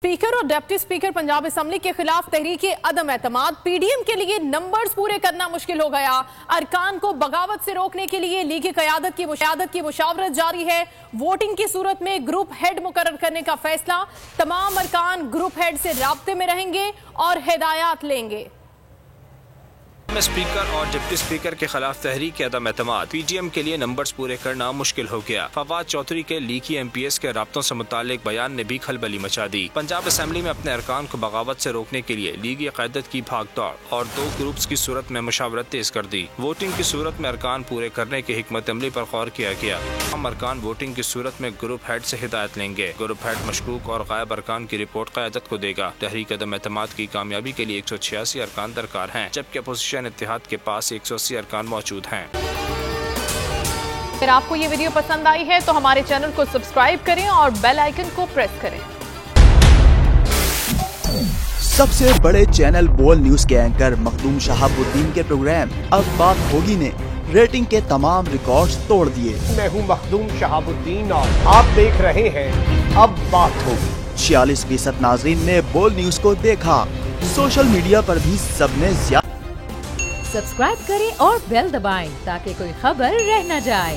Speaker और deputy speaker Punjab assembly के खिलाफ तहरीक अदम एतमाद। पीडीएम के लिए नंबर्स पूरे करना मुश्किल हो गया। अरकान को बगावत से रोकने के लिए लीग क़यादत की मुशावरत जारी है। वोटिंग की सूरत में ग्रुप हेड मुकर्रर करने का फैसला। तमाम अरकान ग्रुप हेड से राब्ते में रहेंगे और हिदायत लेंगे। स्पीकर और डिप्टी स्पीकर के खिलाफ तहरीक अदम एतमाद। पीटीएम के लिए नंबर्स पूरे करना मुश्किल हो गया। फवाद चौधरी के लीकी एमपीएस के राब्तों से मुतालिक बयान ने भी खलबली मचा दी। पंजाब असेंबली में अपने अरकान को बगावत से रोकने के लिए लीगी क़यादत की भागदौड़ और दो ग्रुप्स की सूरत में मुशावरत तेज कर दी। वोटिंग की सूरत में अरकान पूरे करने की हिकमत अमली पर गौर किया गया। हम अरकान वोटिंग की सूरत में ग्रुप हेड से हिदायत लेंगे। ग्रुप हेड मशकूक और गायब अरकान की रिपोर्ट क़यादत को देगा। तहरीक अदम एतमाद की कामयाबी के लिए 186 अरकान दरकार हैं, जबकि अपोजिशन इत्तेहाद के पास 180 अरकान मौजूद हैं। अगर आपको ये वीडियो पसंद आई है तो हमारे चैनल को सब्सक्राइब करें और बेल आइकन को प्रेस करें। सबसे बड़े चैनल बोल न्यूज के एंकर मखदूम शहाबुद्दीन के प्रोग्राम अब बात होगी ने रेटिंग के तमाम रिकॉर्ड्स तोड़ दिए। मैं हूं मखदूम शहाबुद्दीन और आप देख रहे हैं अब बात होगी। 46% नाज़रीन ने बोल न्यूज को देखा। सोशल मीडिया पर भी सबने सब्सक्राइब करें और बेल दबाएं ताकि कोई खबर रह न जाए।